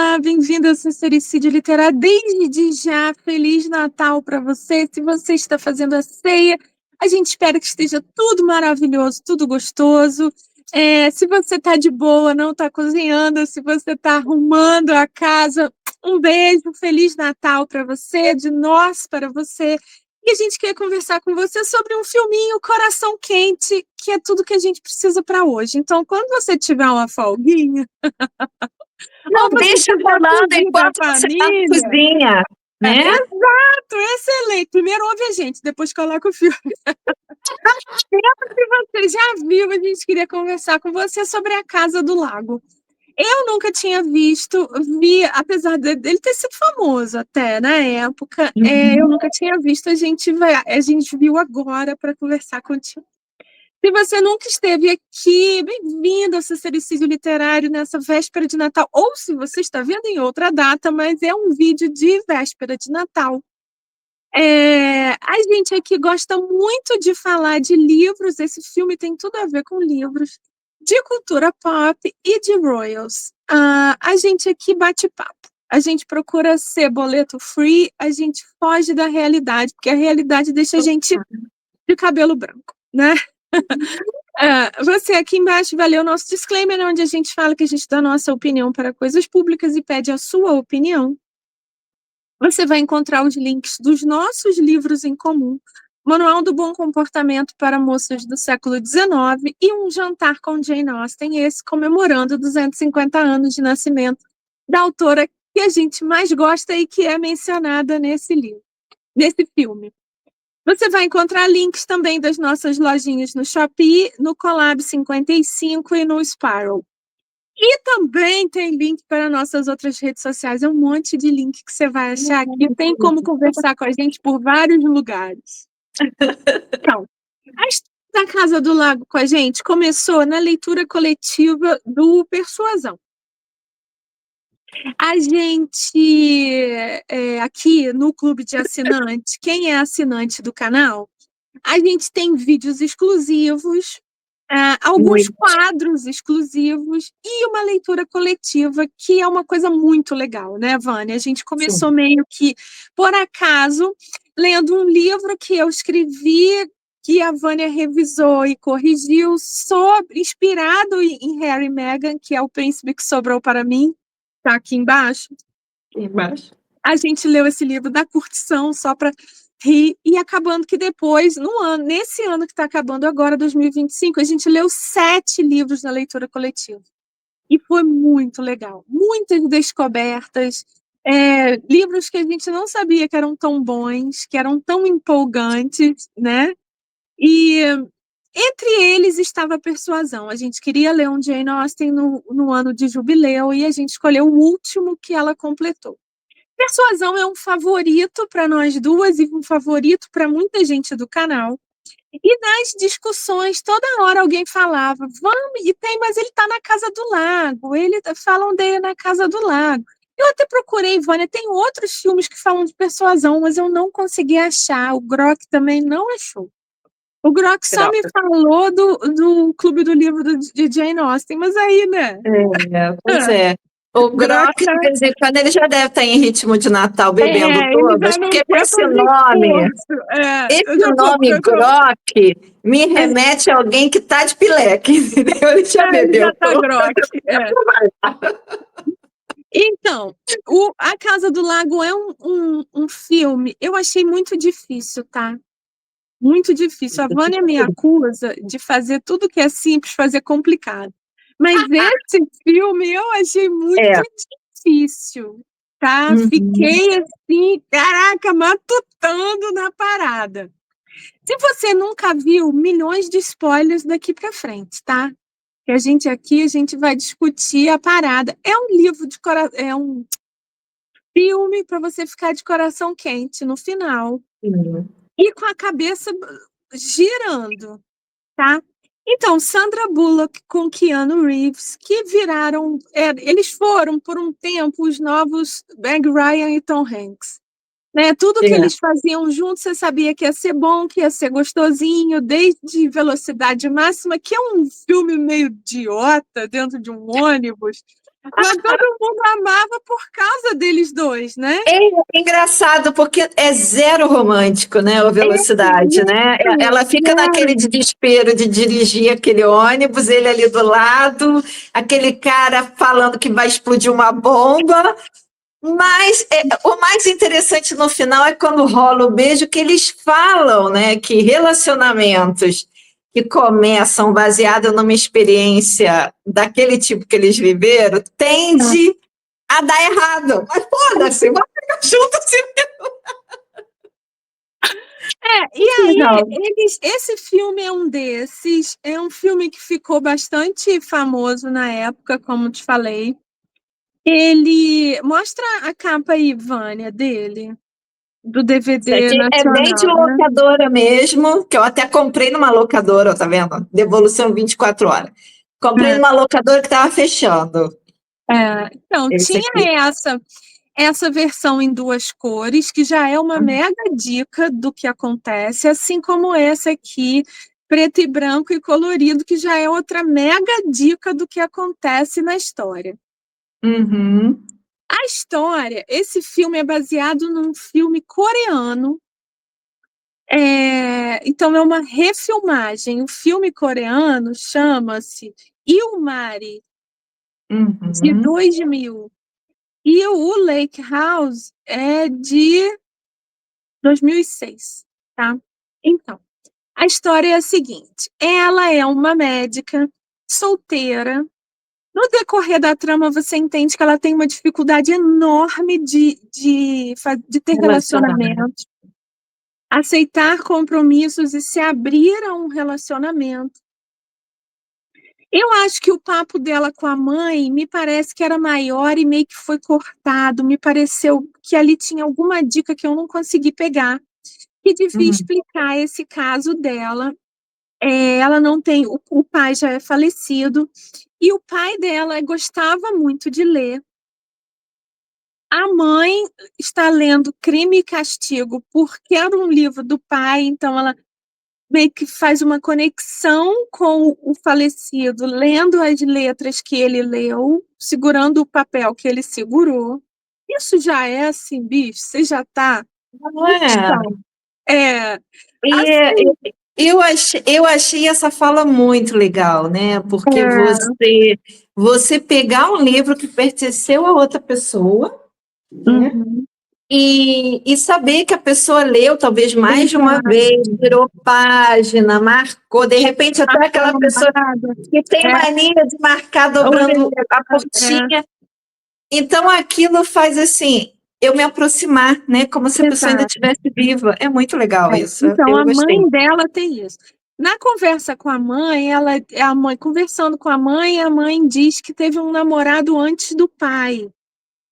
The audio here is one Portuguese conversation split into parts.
Olá, bem-vindo ao Sincericídio Literário. Desde já, Feliz Natal para você. Se você está fazendo a ceia, a gente espera que esteja tudo maravilhoso, tudo gostoso. Se você está de boa, não está cozinhando, se você está arrumando a casa, um beijo, Feliz Natal para você, de nós para você. E a gente quer conversar com você sobre um filminho Coração Quente, que é tudo que a gente precisa para hoje. Então, quando você tiver uma folguinha, Não, ou você deixa quiser rolando fugir da enquanto você está na família. cozinha, né? Exato, excelente. Primeiro ouve a gente, depois coloca o filme. Se você já viu, a gente queria conversar com você sobre A Casa do Lago. Eu nunca tinha visto, apesar dele ter sido famoso até na época, eu nunca tinha visto, a gente viu agora para conversar contigo. Se você nunca esteve aqui, bem-vindo ao Sincericídio Literário nessa véspera de Natal, ou se você está vendo em outra data, mas é um vídeo de véspera de Natal. A gente aqui gosta muito de falar de livros, esse filme tem tudo a ver com livros, de cultura pop e de royals. A gente aqui bate papo. A gente procura ser boleto free, a gente foge da realidade, porque a realidade deixa a gente de cabelo branco, né? Você aqui embaixo vai ler o nosso disclaimer, onde a gente fala que a gente dá a nossa opinião para coisas públicas e pede a sua opinião. Você vai encontrar os links dos nossos livros em comum, Manual do Bom Comportamento para Moças do Século XIX e Um Jantar com Jane Austen, esse comemorando 250 anos de nascimento da autora que a gente mais gosta e que é mencionada nesse filme. Você vai encontrar links também das nossas lojinhas no Shopee, no Collab 55 e no Spiral. E também tem link para nossas outras redes sociais. É um monte de link que você vai achar aqui. Tem como conversar com a gente por vários lugares. Então, a história da Casa do Lago com a gente começou na leitura coletiva do Persuasão. A gente, aqui no Clube de Assinantes, quem é assinante do canal, a gente tem vídeos exclusivos, alguns quadros exclusivos e uma leitura coletiva, que é uma coisa muito legal, né, Vânia? A gente começou meio que, por acaso, lendo um livro que eu escrevi, que a Vânia revisou e corrigiu, inspirado em Harry e Meghan, que é O Príncipe que Sobrou para Mim, está aqui embaixo. A gente leu esse livro da curtição só para rir, e acabando que depois, nesse ano que está acabando agora, 2025, a gente leu 7 livros na leitura coletiva. E foi muito legal. Muitas descobertas, livros que a gente não sabia que eram tão bons, que eram tão empolgantes, né? E entre eles estava a Persuasão. A gente queria ler um Jane Austen no ano de jubileu e a gente escolheu o último que ela completou. Persuasão é um favorito para nós duas e um favorito para muita gente do canal. E nas discussões, toda hora alguém falava, mas ele está na Casa do Lago, falam dele na Casa do Lago. Eu até procurei, Vânia, tem outros filmes que falam de Persuasão, mas eu não consegui achar. O Grok também não achou. O Grok só me falou do Clube do Livro de Jane Austen, mas aí, né? Pois é. O Grok, de vez em quando, ele já deve estar em ritmo de Natal, bebendo todas, porque com esse nome, Grok, me remete a alguém que está de pileque, entendeu? Ele já bebeu já tá Grok. Então, A Casa do Lago é um filme, eu achei muito difícil, tá? Muito difícil. A Vânia me acusa de fazer tudo que é simples, fazer complicado. Mas esse filme eu achei muito difícil, tá? Fiquei assim, caraca, matutando na parada. Se você nunca viu, milhões de spoilers daqui para frente, tá? Que a gente vai discutir a parada. É um livro é um filme para você ficar de coração quente no final. E com a cabeça girando, tá? Então, Sandra Bullock com Keanu Reeves, que viraram... eles foram, por um tempo, os novos Meg Ryan e Tom Hanks. Né? Tudo que eles faziam juntos, você sabia que ia ser bom, que ia ser gostosinho, desde Velocidade Máxima, que é um filme meio idiota dentro de um ônibus, Mas todo mundo amava por causa deles dois, né? É engraçado, porque é zero romântico, né? A velocidade, né? Ela fica naquele desespero de dirigir aquele ônibus, ele ali do lado, aquele cara falando que vai explodir uma bomba. Mas o mais interessante no final é quando rola o beijo, que eles falam, né? Que relacionamentos que começam baseado numa experiência daquele tipo que eles viveram, tende a dar errado. Mas foda-se, vai ficar junto assim. E aí, Legal. esse filme é um desses, é um filme que ficou bastante famoso na época, como te falei. Ele mostra a capa aí, Vânia, dele, do Isso DVD aqui é bem de nacional, né? locadora mesmo, que eu até comprei numa locadora, tá vendo? Devolução 24 horas. Comprei É, numa locadora que estava fechando. Então, Esse tinha aqui. essa versão em duas cores, que já é uma mega dica do que acontece, assim como essa aqui, preto e branco e colorido, que já é outra mega dica do que acontece na história. Uhum. A história, esse filme é baseado num filme coreano. Então, é uma refilmagem. O filme coreano chama-se Ilmari, de Uhum. 2000. E o Lake House é de 2006, tá? Então, a história é a seguinte: ela é uma médica solteira. No decorrer da trama, você entende que ela tem uma dificuldade enorme de ter Relacionamento. relacionamento, aceitar compromissos e se abrir a um relacionamento. Eu acho que o papo dela com a mãe me parece que era maior e meio que foi cortado. Me pareceu que ali tinha alguma dica que eu não consegui pegar, que devia Uhum. explicar esse caso dela. Ela não tem, o pai já é falecido, e o pai dela gostava muito de ler. A mãe está lendo Crime e Castigo porque era um livro do pai, então ela meio que faz uma conexão com o falecido, lendo as letras que ele leu, segurando o papel que ele segurou. Isso já é assim, bicho, você já tá Não no é? chão. É, E assim, eu achei essa fala muito legal, né? Porque é, você pegar um livro que pertenceu a outra pessoa, né? uhum, E saber que a pessoa leu talvez mais de uma exato, vez, virou página, marcou, de repente até marcar aquela pessoa lombada, que tem mania de marcar dobrando orelha, a pontinha. Então aquilo faz assim, eu me aproximar, né? Como se a pessoa ainda exato. estivesse viva. É muito legal isso. Então, Eu a gostei. mãe dela tem isso. Na conversa com a mãe, a mãe conversando com a mãe diz que teve um namorado antes do pai.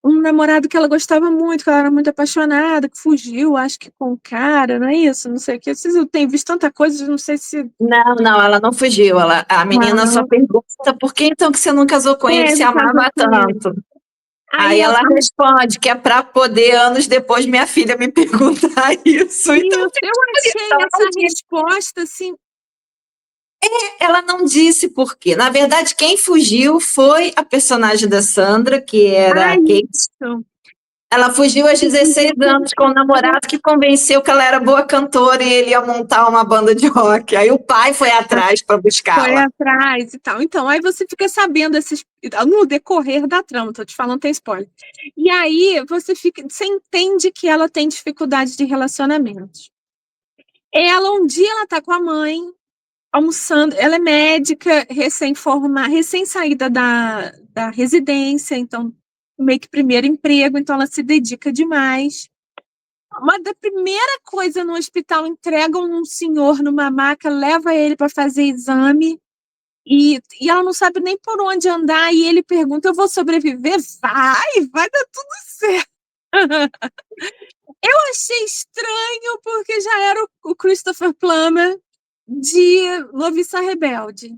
Um namorado que ela gostava muito, que ela era muito apaixonada, que fugiu, acho que com o cara, não é isso? Não sei o que. Eu tenho visto tanta coisa, não sei se. Não, ela não fugiu. A menina só Ah, pergunta por que então que você não casou com ele, se ele casou amava com ele. tanto. Aí Aí ela. ela responde que é para poder, anos depois, minha filha me perguntar isso. Então, Isso, eu achei ela essa não disse, resposta assim. ela não disse por quê. Na verdade, quem fugiu foi a personagem da Sandra, que era a Ai, Kate. isso. Ela fugiu aos 16 anos com um namorado que convenceu que ela era boa cantora e ele ia montar uma banda de rock. Aí o pai foi atrás para Foi buscá-la. atrás e tal. Então, aí você fica sabendo esses no decorrer da trama, tô te falando, tem spoiler. E aí você entende que ela tem dificuldade de relacionamentos. Um dia ela tá com a mãe, almoçando, ela é médica, recém-formada, recém-saída da residência, então meio que primeiro emprego, então ela se dedica demais. Uma da primeira coisa no hospital, entregam um senhor numa maca, leva ele para fazer exame. E ela não sabe nem por onde andar, e ele pergunta: eu vou sobreviver? Vai dar tudo certo. Eu achei estranho, porque já era o Christopher Plummer de Noviça Rebelde.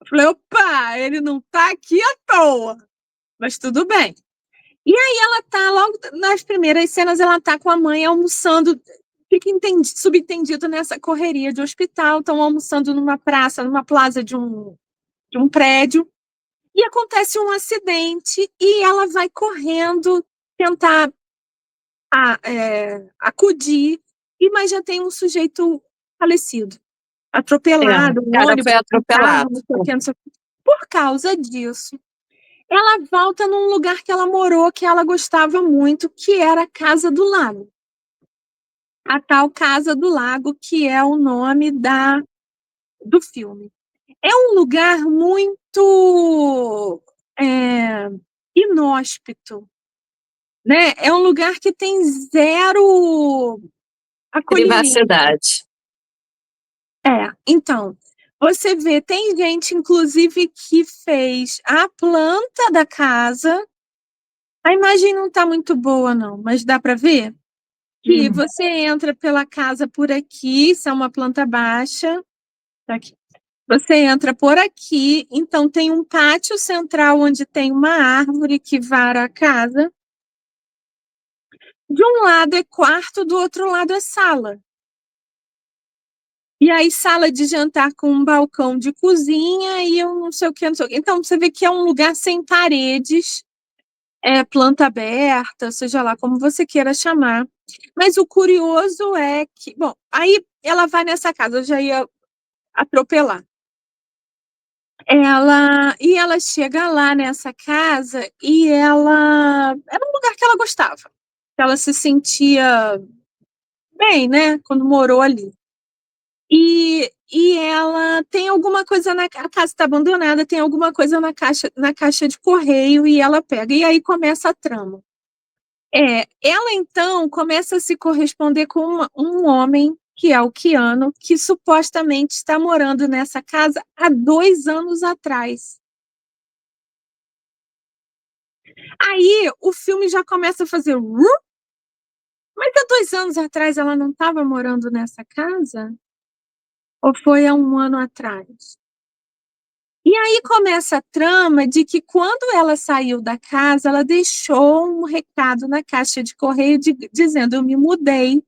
Eu falei: opa, ele não tá aqui à toa, mas tudo bem. E aí ela tá, logo nas primeiras cenas, ela tá com a mãe almoçando, fica subentendido nessa correria de hospital, estão almoçando numa praça, numa plaza de um prédio. E acontece um acidente e ela vai correndo tentar acudir, mas já tem um sujeito falecido, atropelado, O um cara foi ônibus, um carro, atropelado. não sei o que, não sei o que. Por causa disso, ela volta num lugar que ela morou, que ela gostava muito, que era a Casa do Lago. A tal Casa do Lago, que é o nome do filme. É um lugar muito inóspito, né? É um lugar que tem zero acolhimento. Privacidade. Então, você vê, tem gente, inclusive, que fez a planta da casa. A imagem não está muito boa, não, mas dá para ver que você entra pela casa por aqui, isso é uma planta baixa, tá aqui. Você entra por aqui, então tem um pátio central onde tem uma árvore que vara a casa. De um lado é quarto, do outro lado é sala. E aí, sala de jantar com um balcão de cozinha e eu não sei o que, não sei o que. Então, você vê que é um lugar sem paredes, planta aberta, seja lá como você queira chamar. Mas o curioso é que, bom, aí ela vai nessa casa, eu já ia atropelar. Ela chega lá nessa casa e ela era um lugar que ela gostava. Ela se sentia bem, né, quando morou ali. E ela tem alguma coisa a casa está abandonada, tem alguma coisa na caixa de correio e ela pega. E aí começa a trama. Ela então começa a se corresponder com um homem, que é o Keanu, que supostamente está morando nessa casa há 2 anos atrás. Aí o filme já começa a fazer. Mas há 2 anos atrás ela não estava morando nessa casa? Ou foi há 1 ano atrás? E aí começa a trama de que quando ela saiu da casa, ela deixou um recado na caixa de correio dizendo: eu me mudei,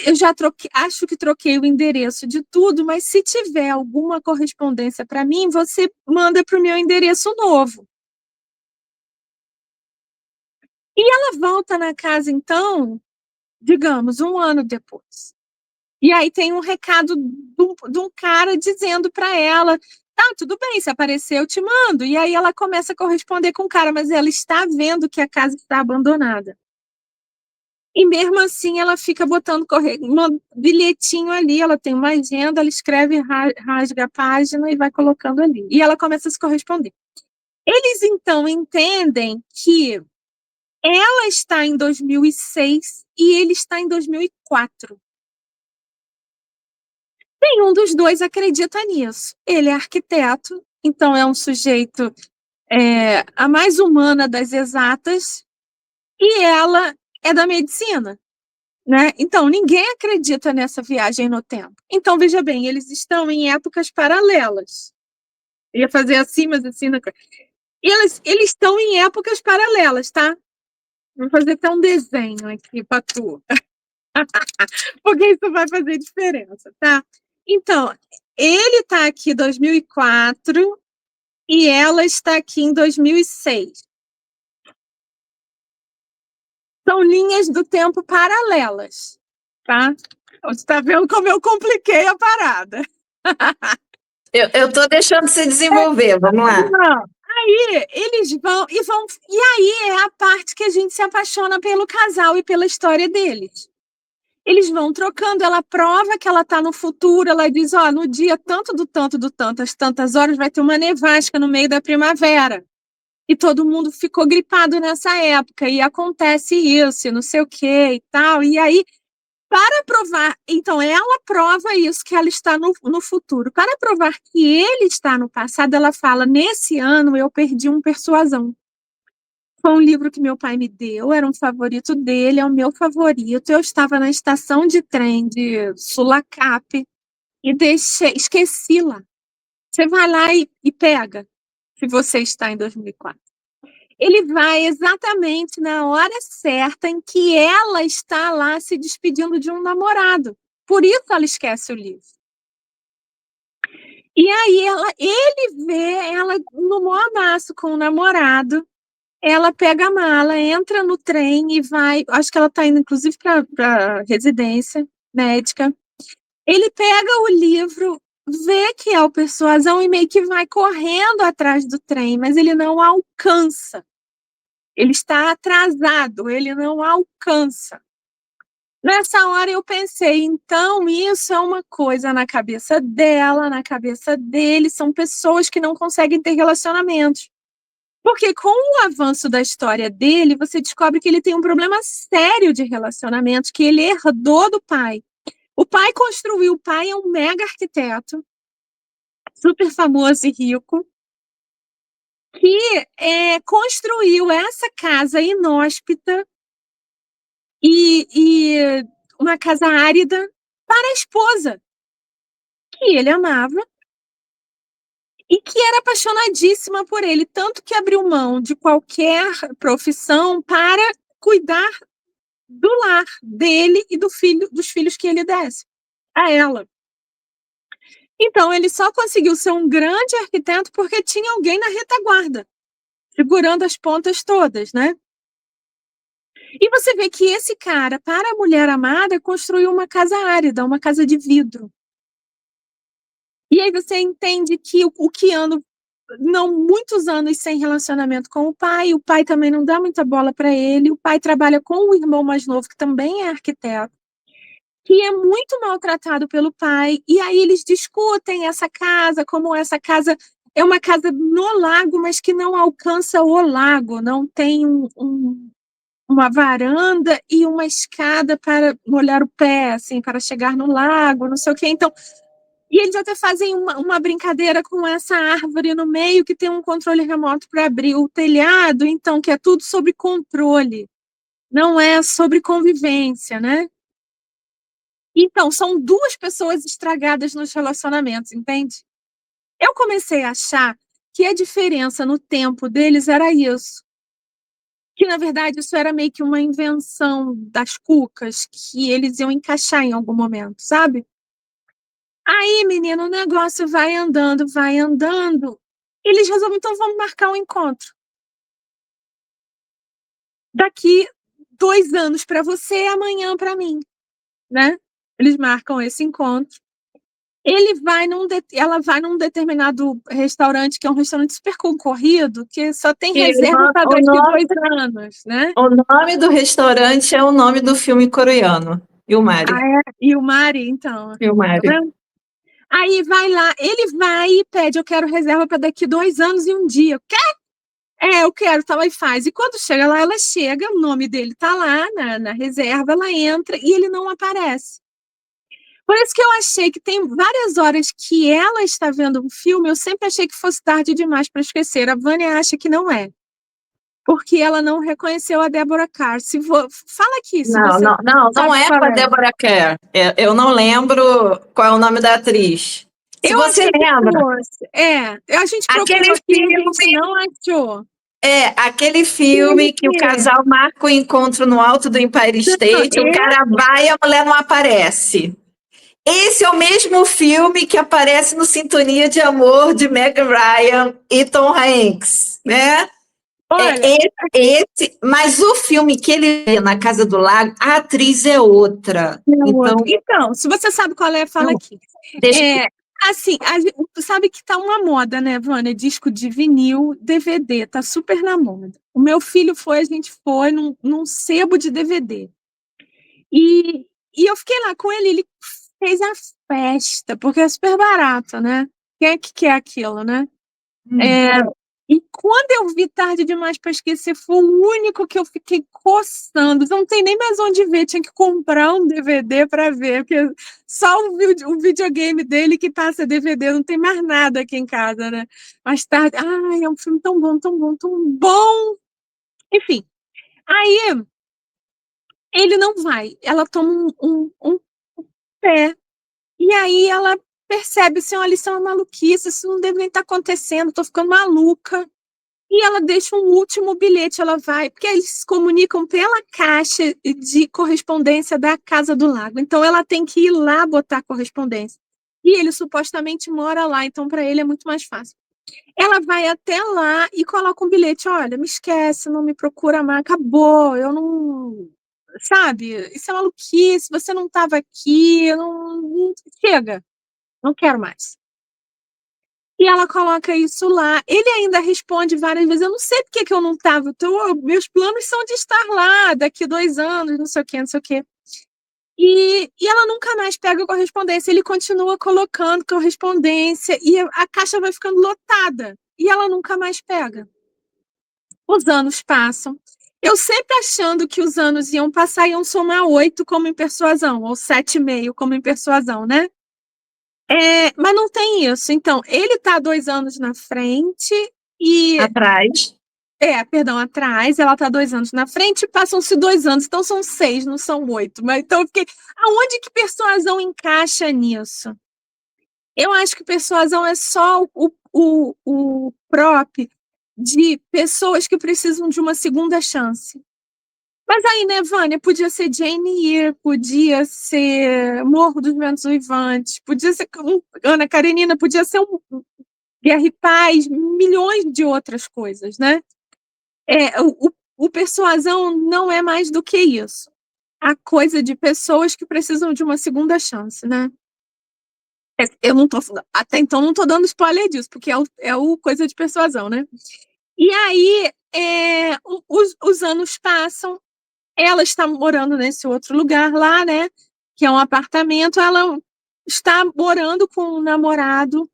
eu já acho que troquei o endereço de tudo, mas se tiver alguma correspondência para mim, você manda para o meu endereço novo. E ela volta na casa, então, digamos, 1 ano depois. E aí tem um recado de um cara dizendo para ela: tá, tudo bem, se aparecer eu te mando. E aí ela começa a corresponder com o cara, mas ela está vendo que a casa está abandonada. E mesmo assim ela fica botando um bilhetinho ali, ela tem uma agenda, ela escreve, rasga a página e vai colocando ali. E ela começa a se corresponder. Eles então entendem que ela está em 2006 e ele está em 2004. Nenhum dos dois acredita nisso. Ele é arquiteto, então é um sujeito a mais humana das exatas, e ela é da medicina, né? Então, ninguém acredita nessa viagem no tempo. Então, veja bem, eles estão em épocas paralelas. Eu ia fazer assim, mas assim... Não... Eles estão em épocas paralelas, tá? Vou fazer até um desenho aqui para tu. Porque isso vai fazer diferença, tá? Então, ele está aqui em 2004 e ela está aqui em 2006. São linhas do tempo paralelas, tá? Você está vendo como eu compliquei a parada. Eu estou deixando você desenvolver, vamos lá. Não. Aí eles vão. E aí é a parte que a gente se apaixona pelo casal e pela história deles. Eles vão trocando, ela prova que ela está no futuro, ela diz, ó, no dia tanto do tanto do tanto, às tantas horas, vai ter uma nevasca no meio da primavera. E todo mundo ficou gripado nessa época, e acontece isso, e não sei o quê e tal. E aí, para provar, então ela prova isso, que ela está no futuro. Para provar que ele está no passado, ela fala, nesse ano eu perdi um Persuasão. Foi um livro que meu pai me deu, era um favorito dele, é o meu favorito. Eu estava na estação de trem de Sulacap e esqueci lá. Você vai lá e pega, se você está em 2004. Ele vai exatamente na hora certa em que ela está lá se despedindo de um namorado. Por isso ela esquece o livro. E aí ele vê ela no maior amasso com o namorado. Ela pega a mala, entra no trem e vai. Acho que ela está indo, inclusive, para residência médica. Ele pega o livro, vê que é o Persuasão e meio que vai correndo atrás do trem, mas ele não alcança. Ele está atrasado, ele não alcança. Nessa hora eu pensei, então isso é uma coisa na cabeça dela, na cabeça dele, são pessoas que não conseguem ter relacionamentos. Porque com o avanço da história dele, você descobre que ele tem um problema sério de relacionamentos, que ele herdou do pai. O pai construiu, o pai é um mega arquiteto, super famoso e rico, que construiu essa casa inóspita e uma casa árida para a esposa, que ele amava e que era apaixonadíssima por ele, tanto que abriu mão de qualquer profissão para cuidar do lar dele e dos filhos que ele desse a ela. Então, ele só conseguiu ser um grande arquiteto porque tinha alguém na retaguarda, segurando as pontas todas, né? E você vê que esse cara, para a mulher amada, construiu uma casa árida, uma casa de vidro. E aí você entende que o Keanu, não muitos anos sem relacionamento com o pai também não dá muita bola para ele, o pai trabalha com o irmão mais novo, que também é arquiteto, que é muito maltratado pelo pai, e aí eles discutem essa casa, como essa casa é uma casa no lago, mas que não alcança o lago, não tem uma varanda e uma escada para molhar o pé, assim, para chegar no lago, não sei o quê. Então, e eles até fazem uma brincadeira com essa árvore no meio que tem um controle remoto para abrir o telhado, então, que é tudo sobre controle, não é sobre convivência, né? Então, são duas pessoas estragadas nos relacionamentos, entende? Eu comecei a achar que a diferença no tempo deles era isso. Que, na verdade, isso era meio que uma invenção das cucas, que eles iam encaixar em algum momento, sabe? Aí, menino, o negócio vai andando, vai andando. Eles resolvem, então vamos marcar um encontro. Daqui 2 anos para você, amanhã para mim, né? Eles marcam esse encontro. Ela vai num determinado restaurante, que é um restaurante super concorrido, que só tem E reserva para o daqui nome, 2 anos, né? o nome do restaurante é o nome do filme coreano, Ah, Ilmari. é? E o Mari, então, tá Ilmari. vendo? Aí vai lá, ele vai e pede, eu quero reserva para daqui 2 anos e um dia. Quer? Eu quero, tal, e faz. E quando chega lá, ela chega, o nome dele tá lá na reserva, ela entra e ele não aparece. Por isso que eu achei que tem várias horas que ela está vendo um filme, eu sempre achei que fosse tarde demais para esquecer. A Vânia acha que não é, porque ela não reconheceu a Deborah Carr. Fala aqui, se Não, você não, não, não sabe é qual com a é. Deborah Kerr. Eu não lembro qual é o nome da atriz. Se Eu você achei que lembra, fosse. A gente procurou aquele aqui e a filme, gente não achou. aquele Ele filme que o que casal marca o encontro no alto do Empire não, State, o cara vai e a mulher não aparece. Esse é o mesmo filme que aparece no Sintonia de Amor de Meg Ryan e Tom Hanks, né? olha, Mas o filme que ele vê na Casa do Lago, a atriz é outra. é outro. Então, Então, se você sabe qual é, fala não, aqui. deixa. É, assim, sabe que tá uma moda, né, Vânia? Disco de vinil, DVD, tá super na moda. O meu filho a gente foi num sebo de DVD. E eu fiquei lá com ele, ele fez a festa, porque é super barato, né? Quem é que quer aquilo, né? É, e quando eu vi Tarde Demais para Esquecer, foi o único que eu fiquei coçando. Não tem nem mais onde ver, tinha que comprar um DVD para ver, porque só o videogame dele que passa DVD, não tem mais nada aqui em casa, né? Mais tarde, ai, é um filme tão bom, tão bom, tão bom. Enfim, aí ele não vai, ela toma um pé, e aí ela percebe assim, olha, isso é uma maluquice, isso não deve nem estar acontecendo, tô ficando maluca. E ela deixa um último bilhete, ela vai, porque eles se comunicam pela caixa de correspondência da Casa do Lago. Então ela tem que ir lá botar a correspondência. E ele supostamente mora lá, então para ele é muito mais fácil. Ela vai até lá e coloca um bilhete: olha, me esquece, não me procura mais, acabou, eu não. Sabe? Isso é maluquice, você não estava aqui, eu não. Chega, não quero mais. E ela coloca isso lá. Ele ainda responde várias vezes: eu não sei por que que eu não estava, então, meus planos são de estar lá daqui 2 anos, não sei o quê, não sei o quê. E ela nunca mais pega a correspondência. Ele continua colocando correspondência e a caixa vai ficando lotada. E ela nunca mais pega. Os anos passam. Eu sempre achando que os anos iam passar e iam somar 8 como em persuasão, ou 7,5 como em persuasão, né? Mas não tem isso. Então, ele está 2 anos na frente e. Atrás. Perdão, atrás, ela está 2 anos na frente, passam-se 2 anos, então são 6, não são 8. Mas então eu fiquei. Aonde que persuasão encaixa nisso? Eu acho que persuasão é só o prop de pessoas que precisam de uma segunda chance. Mas aí, né, Vânia, podia ser Jane Eyre, podia ser Morro dos Ventos Uivantes, podia ser Ana Karenina, podia ser Guerra e Paz, milhões de outras coisas, né? O persuasão não é mais do que isso. A coisa de pessoas que precisam de uma segunda chance, né? Eu não tô, até então não tô dando spoiler disso, porque é o coisa de persuasão, né? E aí, os anos passam, ela está morando nesse outro lugar lá, né? Que é um apartamento, ela está morando com um namorado.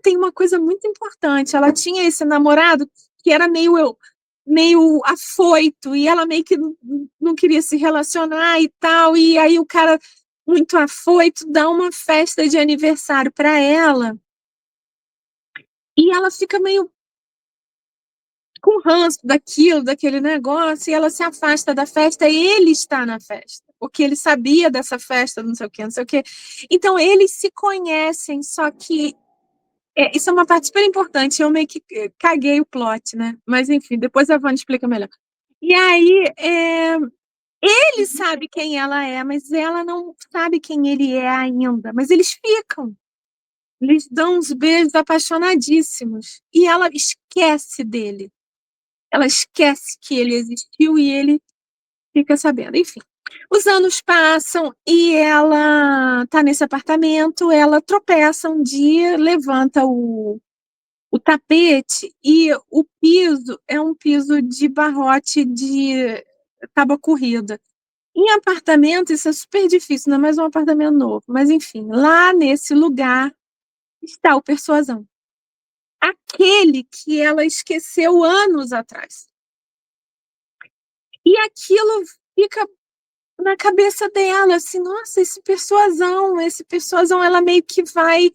Tem uma coisa muito importante, ela tinha esse namorado que era meio afoito, e ela meio que não queria se relacionar e tal, e aí o cara muito afoito dá uma festa de aniversário para ela, e ela fica meio com ranço daquele negócio, e ela se afasta da festa, e ele está na festa, porque ele sabia dessa festa, não sei o quê, não sei o quê. Então, eles se conhecem, só que isso é uma parte super importante, eu meio que caguei o plot, né? Mas, enfim, depois a Vânia explica melhor. E aí, ele sabe quem ela é, mas ela não sabe quem ele é ainda. Mas eles ficam. Eles dão uns beijos apaixonadíssimos. E ela esquece dele. Ela esquece que ele existiu e ele fica sabendo. Enfim, os anos passam e ela tá nesse apartamento, ela tropeça um dia, levanta o tapete e o piso é um piso de barrote de tábua corrida. Em apartamento, isso é super difícil, não é mais um apartamento novo. Mas, enfim, lá nesse lugar está o Persuasão. Aquele que ela esqueceu anos atrás. E aquilo fica na cabeça dela, assim, nossa, esse persuasão, ela meio que vai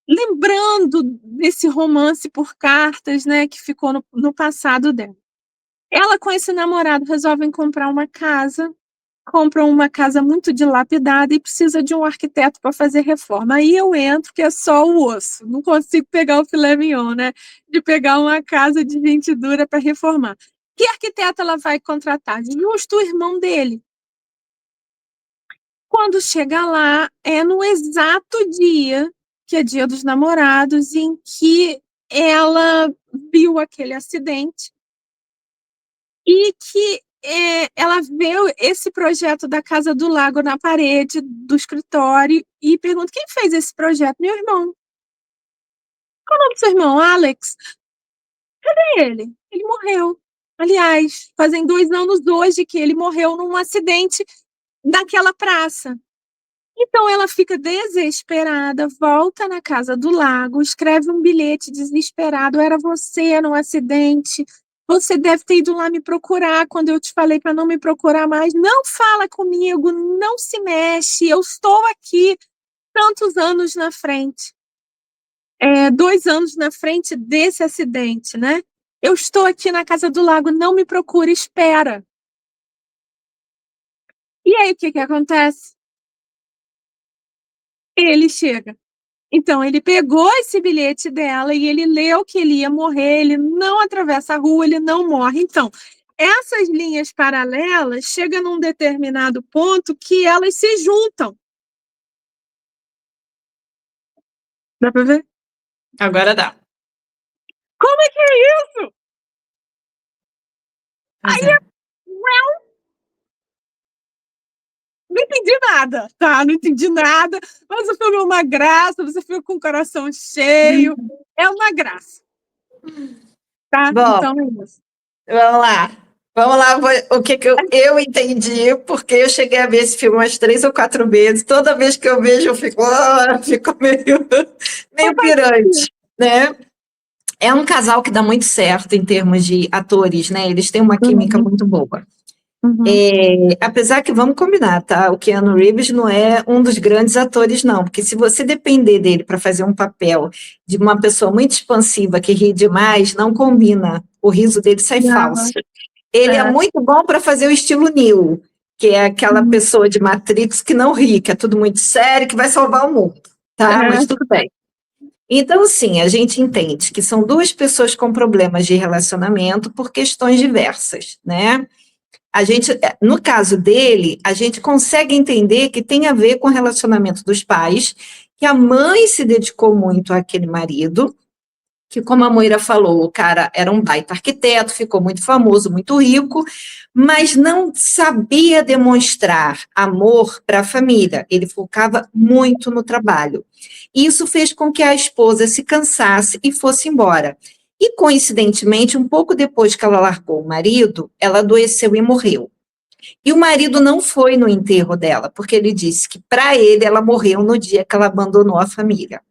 lembrando desse romance por cartas, né, que ficou no passado dela. Ela com esse namorado resolvem comprar uma casa, compram uma casa muito dilapidada e precisa de um arquiteto para fazer reforma. Aí eu entro, que é só o osso, não consigo pegar o filé mignon, né, de pegar uma casa de gente dura para reformar. Que arquiteto ela vai contratar? Justo o irmão dele. Quando chega lá, é no exato dia, que é Dia dos Namorados, em que ela viu aquele acidente e que ela vê esse projeto da Casa do Lago na parede do escritório e pergunta: quem fez esse projeto? Meu irmão. Qual é o nome do seu irmão? Alex. É ele. Ele morreu. Aliás, fazem 2 anos hoje que ele morreu num acidente daquela praça. Então ela fica desesperada, volta na Casa do Lago, escreve um bilhete desesperado: era você no acidente, você deve ter ido lá me procurar quando eu te falei para não me procurar mais, não fala comigo, não se mexe, eu estou aqui tantos anos na frente, 2 anos na frente desse acidente, né? Eu estou aqui na Casa do Lago, não me procure, espera. E aí o que que acontece? Ele chega. Então, ele pegou esse bilhete dela e ele leu que ele ia morrer, ele não atravessa a rua, ele não morre. Então, essas linhas paralelas chegam num determinado ponto que elas se juntam. Dá pra ver? Agora dá. Como é que é isso? Pois é. Não entendi nada, tá? Não entendi nada. Mas o filme é uma graça, você fica com o coração cheio. É uma graça, tá? Bom, Então é isso. vamos lá. Vamos lá, o que, que eu entendi, porque eu cheguei a ver esse filme umas 3 ou 4 vezes. Toda vez que eu vejo, eu fico meio pirante, né? É um casal que dá muito certo em termos de atores, né? Eles têm uma química Uhum, muito boa. uhum. Apesar que, vamos combinar, tá? O Keanu Reeves não é um dos grandes atores, não. Porque se você depender dele para fazer um papel de uma pessoa muito expansiva que ri demais, não combina. O riso dele sai falso. Não, Ele é é. muito bom para fazer o estilo Neo, que é aquela Uhum, pessoa de Matrix que não ri, que é tudo muito sério, que vai salvar o mundo, tá? Mas é. tudo bem. Então, sim, a gente entende que são duas pessoas com problemas de relacionamento por questões diversas, né? No caso dele, a gente consegue entender que tem a ver com o relacionamento dos pais, que a mãe se dedicou muito àquele marido, que, como a Moira falou, o cara era um baita arquiteto, ficou muito famoso, muito rico, mas não sabia demonstrar amor para a família. Ele focava muito no trabalho. Isso fez com que a esposa se cansasse e fosse embora. E, coincidentemente, um pouco depois que ela largou o marido, ela adoeceu e morreu. E o marido não foi no enterro dela, porque ele disse que, para ele, ela morreu no dia que ela abandonou a família.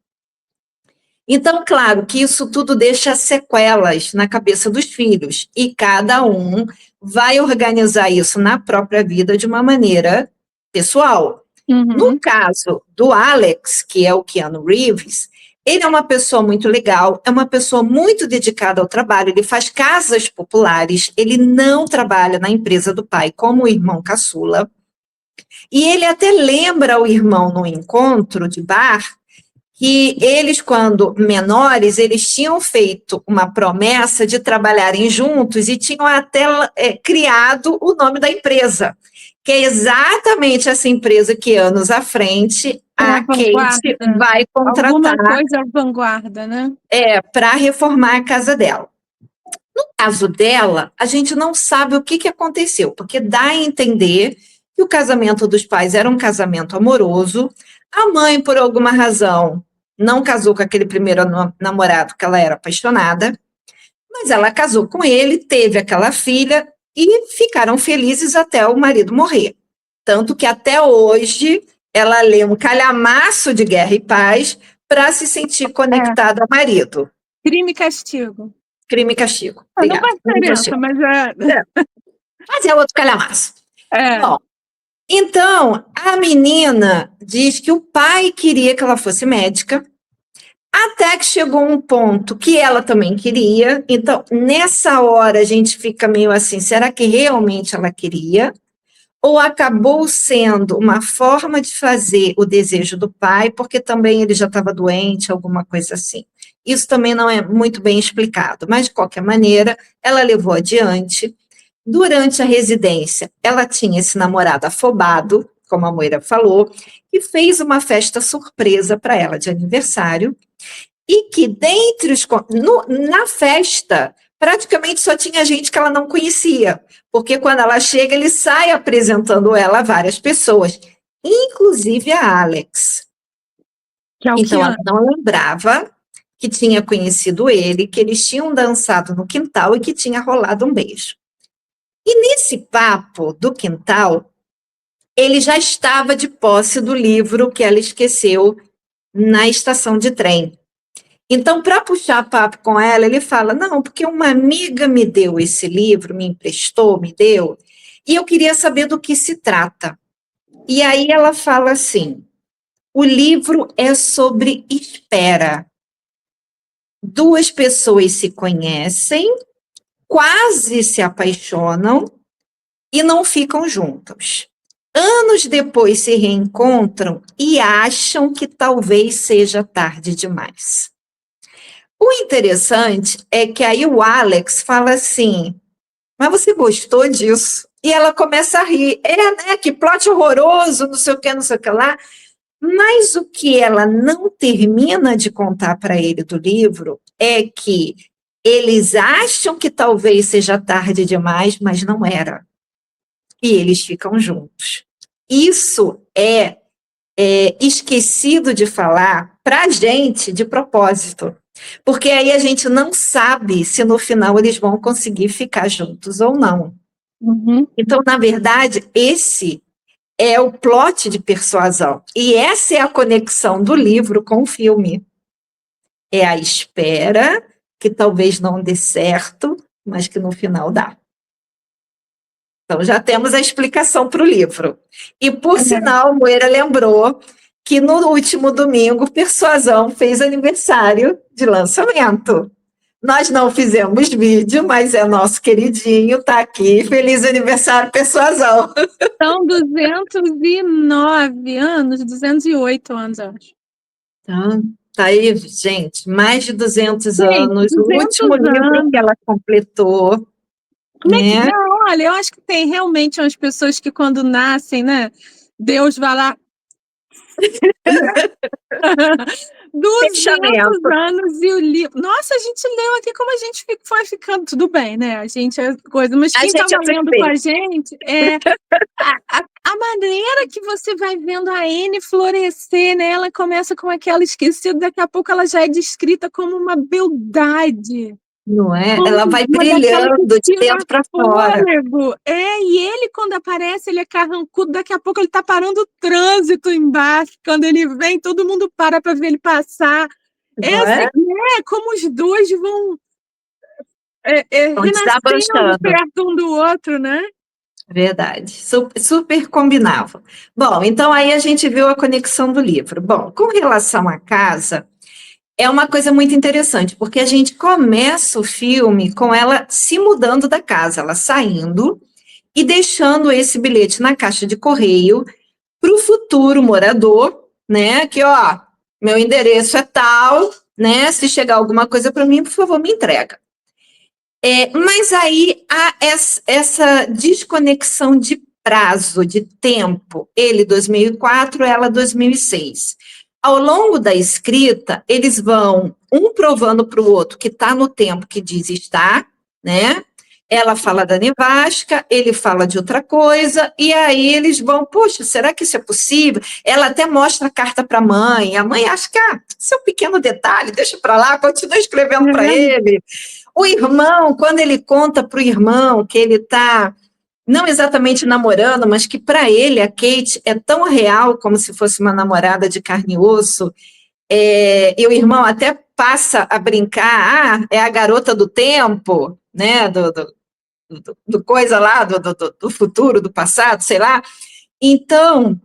Então, claro que isso tudo deixa sequelas na cabeça dos filhos, e cada um vai organizar isso na própria vida de uma maneira pessoal. No Uhum. caso do Alex, que é o Keanu Reeves, ele é uma pessoa muito legal, é uma pessoa muito dedicada ao trabalho, ele faz casas populares, ele não trabalha na empresa do pai como o irmão caçula, e ele até lembra o irmão no encontro de bar que eles, quando menores, eles tinham feito uma promessa de trabalharem juntos e tinham até criado o nome da empresa, que é exatamente essa empresa que anos à frente É a a Kate vanguarda. vai Alguma contratar coisa vanguarda, né? para reformar a casa dela. No caso dela, a gente não sabe o que aconteceu, porque dá a entender que o casamento dos pais era um casamento amoroso, a mãe, por alguma razão, não casou com aquele primeiro namorado que ela era apaixonada, mas ela casou com ele, teve aquela filha e ficaram felizes até o marido morrer. Tanto que até hoje ela lê um calhamaço de Guerra e Paz para se sentir É, conectada ao marido. crime e castigo. Crime e castigo. Não Obrigada. faz Crime e diferença, castigo. mas é. Mas é outro calhamaço. É. Bom, então a menina diz que o pai queria que ela fosse médica, até que chegou um ponto que ela também queria. Então, nessa hora, a gente fica meio assim: será que realmente ela queria? Ou acabou sendo uma forma de fazer o desejo do pai, porque também ele já estava doente, alguma coisa assim. Isso também não é muito bem explicado, mas de qualquer maneira, ela levou adiante. Durante a residência, ela tinha esse namorado afobado, como a Moira falou, e fez uma festa surpresa para ela de aniversário, e que dentre os na festa praticamente só tinha gente que ela não conhecia, porque quando ela chega ele sai apresentando ela a várias pessoas, inclusive a Alex. Que é o Então ela Keanu. não lembrava que tinha conhecido ele, que eles tinham dançado no quintal e que tinha rolado um beijo. E nesse papo do quintal, ele já estava de posse do livro que ela esqueceu na estação de trem. Então, para puxar papo com ela, ele fala: não, porque uma amiga me deu esse livro, me emprestou, me deu, e eu queria saber do que se trata. E aí ela fala assim: o livro é sobre espera. Duas pessoas se conhecem, quase se apaixonam e não ficam juntos. Anos depois se reencontram e acham que talvez seja tarde demais. O interessante é que aí o Alex fala assim: mas você gostou disso? E ela começa a rir. É, né? Que plot horroroso, não sei o que lá. Mas o que ela não termina de contar para ele do livro é que eles acham que talvez seja tarde demais, mas não era. E eles ficam juntos. Isso é esquecido de falar para a gente de propósito, porque aí a gente não sabe se no final eles vão conseguir ficar juntos ou não. Uhum. Então, na verdade, esse é o plot de Persuasão. E essa é a conexão do livro com o filme. É a espera que talvez não dê certo, mas que no final dá. Então, já temos a explicação para o livro. E, por sinal, Moeira lembrou que no último domingo, Persuasão fez aniversário de lançamento. Nós não fizemos vídeo, mas é nosso queridinho, tá aqui. Feliz aniversário, Persuasão. São 209 anos, 208 anos, eu acho. Então, tá aí, gente, mais de 200 Gente, anos. O 200 último livro anos. que ela completou, Como é que. né? Não, olha, eu acho que tem realmente umas pessoas que, quando nascem, né? Deus vai lá. 200 Fechamento. anos e o livro. Nossa, a gente leu aqui como a gente foi ficando. Tudo bem, né? A gente é coisa. Mas A quem gente estava é lendo com suspeito. a gente a maneira que você vai vendo a Anne florescer, né? Ela começa com aquela esquecida, daqui a pouco ela já é descrita como uma beldade. Não é? Como Ela vai uma daquela que brilhando de tira dentro para fora. fôlego. E ele, quando aparece, ele é carrancudo, daqui a pouco ele tá parando o trânsito embaixo. Quando ele vem, todo mundo para ver ele passar. Não é? Como os dois vão Estão renascendo desabrochando. perto um do outro, né? Verdade. Super, super combinavam. Bom, então aí a gente viu a conexão do livro. Bom, com relação à casa, é uma coisa muito interessante, porque a gente começa o filme com ela se mudando da casa, ela saindo e deixando esse bilhete na caixa de correio para o futuro morador, né? Que, ó, meu endereço é tal, né? Se chegar alguma coisa para mim, por favor, me entrega. Mas aí há essa desconexão de prazo, de tempo. Ele 2004, ela 2006. Ao longo da escrita, eles vão um provando para o outro que está no tempo que diz estar, né? Ela fala da nevasca, ele fala de outra coisa, e aí eles vão, poxa, será que isso é possível? Ela até mostra a carta para a mãe acha que, isso é um pequeno detalhe, deixa para lá, continua escrevendo para ele. O irmão, quando ele conta para o irmão que ele está não exatamente namorando, mas que para ele a Kate é tão real como se fosse uma namorada de carne e osso, e o irmão até passa a brincar, é a garota do tempo, né, do coisa lá, do futuro, do passado, sei lá. Então,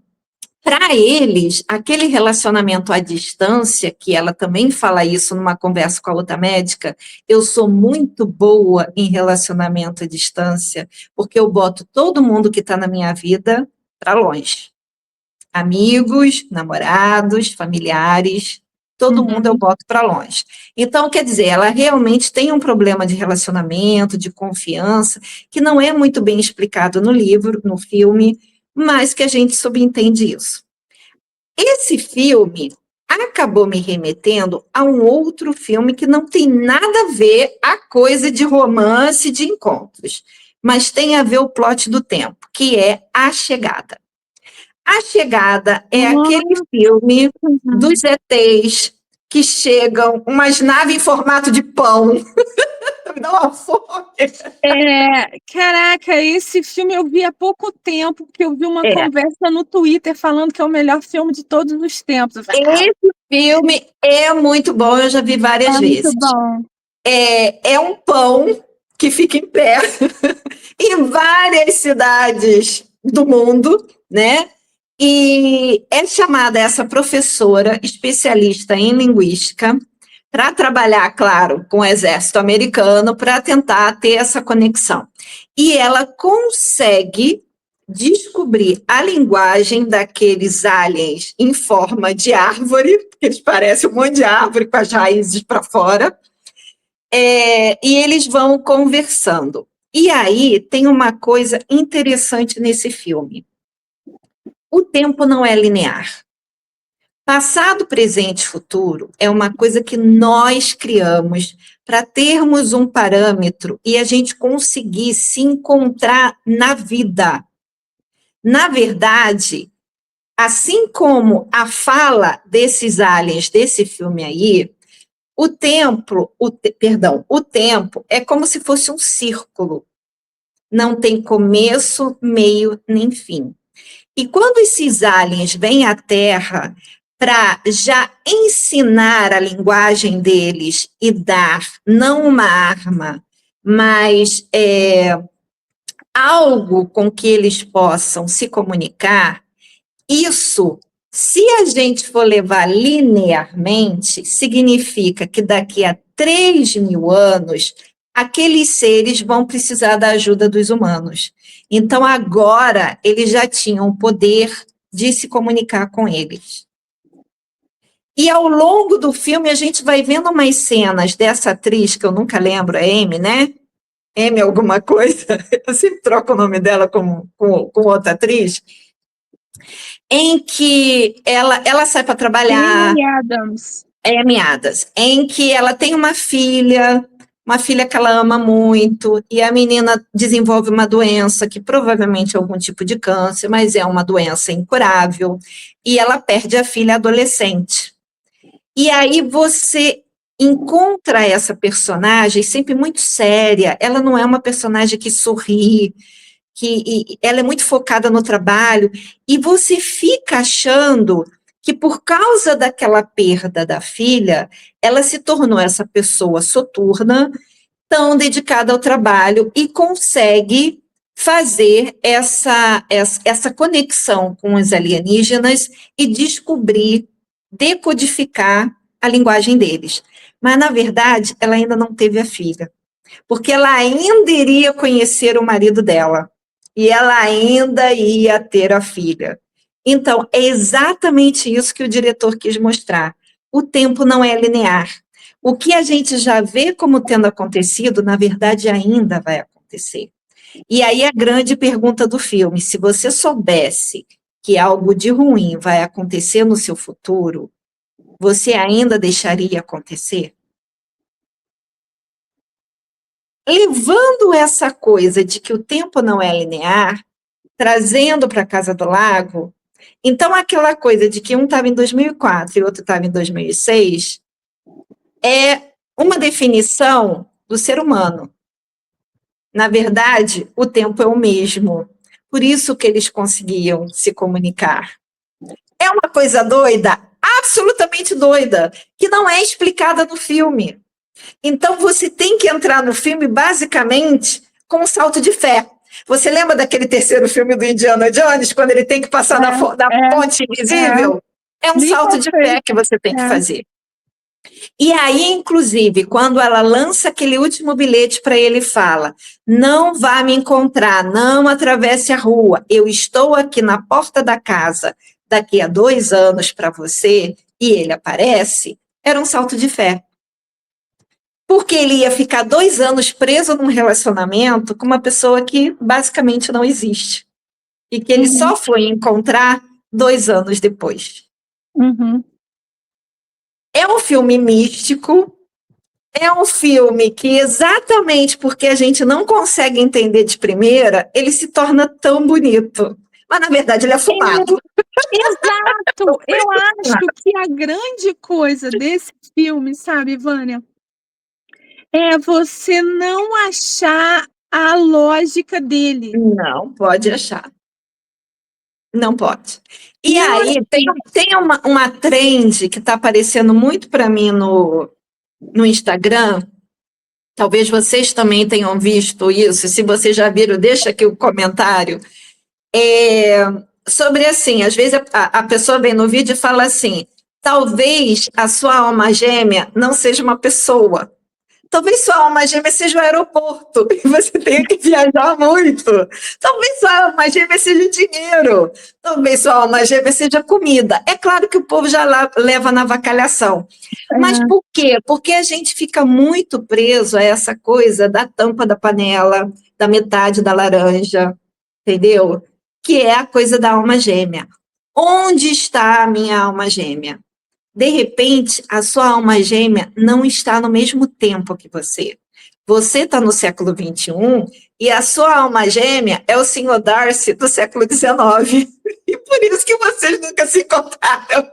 para eles, aquele relacionamento à distância, que ela também fala isso numa conversa com a outra médica, eu sou muito boa em relacionamento à distância, porque eu boto todo mundo que está na minha vida para longe. Amigos, namorados, familiares, todo mundo eu boto para longe. Então, quer dizer, ela realmente tem um problema de relacionamento, de confiança, que não é muito bem explicado no livro, no filme, mas que a gente subentende isso. Esse filme acabou me remetendo a um outro filme que não tem nada a ver a coisa de romance, de encontros, mas tem a ver o plot do tempo, que é A Chegada. A Chegada é aquele filme dos ETs que chegam, umas naves em formato de pão. Me dá uma fome. Caraca, esse filme eu vi há pouco tempo, porque eu vi uma conversa no Twitter falando que é o melhor filme de todos os tempos. Esse filme é muito bom, eu já vi várias vezes. Muito bom. É um pão que fica em pé em várias cidades do mundo, né? E é chamada essa professora especialista em linguística para trabalhar, claro, com o exército americano para tentar ter essa conexão. E ela consegue descobrir a linguagem daqueles aliens em forma de árvore, porque eles parecem um monte de árvore com as raízes para fora, e eles vão conversando. E aí tem uma coisa interessante nesse filme. O tempo não é linear. Passado, presente e futuro é uma coisa que nós criamos para termos um parâmetro e a gente conseguir se encontrar na vida. Na verdade, assim como a fala desses aliens desse filme aí, o tempo é como se fosse um círculo. Não tem começo, meio, nem fim. E quando esses aliens vêm à Terra para já ensinar a linguagem deles e dar não uma arma, mas algo com que eles possam se comunicar, isso, se a gente for levar linearmente, significa que daqui a 3.000 anos, aqueles seres vão precisar da ajuda dos humanos. Então, agora, eles já tinham o poder de se comunicar com eles. E ao longo do filme, a gente vai vendo umas cenas dessa atriz, que eu nunca lembro, é Amy, né? Amy alguma coisa, eu sempre troco o nome dela com outra atriz, em que ela sai para trabalhar. Amy Adams. Amy Adams, em que ela tem uma filha que ela ama muito, e a menina desenvolve uma doença que provavelmente é algum tipo de câncer, mas é uma doença incurável, e ela perde a filha adolescente. E aí você encontra essa personagem sempre muito séria, ela não é uma personagem que sorri, ela é muito focada no trabalho, e você fica achando que por causa daquela perda da filha, ela se tornou essa pessoa soturna, tão dedicada ao trabalho, e consegue fazer essa conexão com os alienígenas e descobrir, decodificar a linguagem deles. Mas, na verdade, ela ainda não teve a filha, porque ela ainda iria conhecer o marido dela, e ela ainda ia ter a filha. Então, é exatamente isso que o diretor quis mostrar. O tempo não é linear. O que a gente já vê como tendo acontecido, na verdade, ainda vai acontecer. E aí a grande pergunta do filme, se você soubesse que algo de ruim vai acontecer no seu futuro, você ainda deixaria acontecer? Levando essa coisa de que o tempo não é linear, trazendo para a Casa do Lago, então aquela coisa de que um estava em 2004 e outro estava em 2006 é uma definição do ser humano. Na verdade, o tempo é o mesmo. Por isso que eles conseguiam se comunicar. É uma coisa doida, absolutamente doida, que não é explicada no filme. Então, você tem que entrar no filme, basicamente, com um salto de fé. Você lembra daquele terceiro filme do Indiana Jones, quando ele tem que passar na ponte invisível? É um salto de fé que você tem que fazer. E aí, inclusive, quando ela lança aquele último bilhete para ele, fala: não vá me encontrar, não atravesse a rua, eu estou aqui na porta da casa daqui a 2 anos para você, e ele aparece, era um salto de fé. Porque ele ia ficar 2 anos preso num relacionamento com uma pessoa que basicamente não existe. E que ele só foi encontrar 2 anos depois. É um filme místico, é um filme que, exatamente porque a gente não consegue entender de primeira, ele se torna tão bonito. Mas, na verdade, ele é fumado. Exato! Eu acho que a grande coisa desse filme, sabe, Vânia, é você não achar a lógica dele. Não pode achar. Não pode. E aí, tem uma trend que está aparecendo muito para mim no Instagram. Talvez vocês também tenham visto isso. Se vocês já viram, deixa aqui o comentário. Sobre assim, às vezes a pessoa vem no vídeo e fala assim: talvez a sua alma gêmea não seja uma pessoa. Talvez sua alma gêmea seja o aeroporto e você tenha que viajar muito. Talvez sua alma gêmea seja dinheiro. Talvez sua alma gêmea seja comida. É claro que o povo já leva na avacalhação. Mas por quê? Porque a gente fica muito preso a essa coisa da tampa da panela, da metade da laranja, entendeu? Que é a coisa da alma gêmea. Onde está a minha alma gêmea? De repente, a sua alma gêmea não está no mesmo tempo que você. Você está no século XXI e a sua alma gêmea é o senhor Darcy do século XIX. E por isso que vocês nunca se encontraram.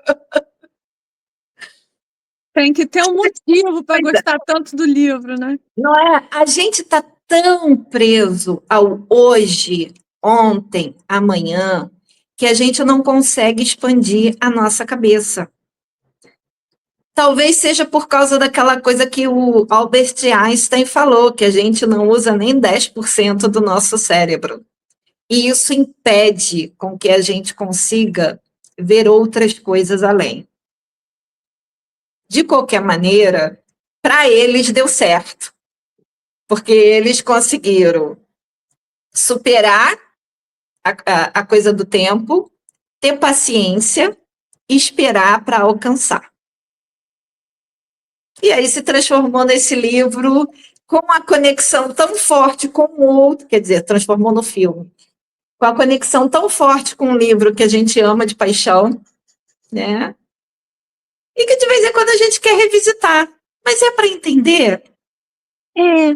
Tem que ter um motivo para gostar tanto do livro, né? Não é? A gente está tão preso ao hoje, ontem, amanhã, que a gente não consegue expandir a nossa cabeça. Talvez seja por causa daquela coisa que o Albert Einstein falou, que a gente não usa nem 10% do nosso cérebro. E isso impede com que a gente consiga ver outras coisas além. De qualquer maneira, para eles deu certo, porque eles conseguiram superar a coisa do tempo, ter paciência e esperar para alcançar. E aí se transformou nesse livro com uma conexão tão forte com o outro, quer dizer, transformou no filme, com a conexão tão forte com um livro que a gente ama de paixão, né? E que de vez em quando a gente quer revisitar. Mas é para entender? É,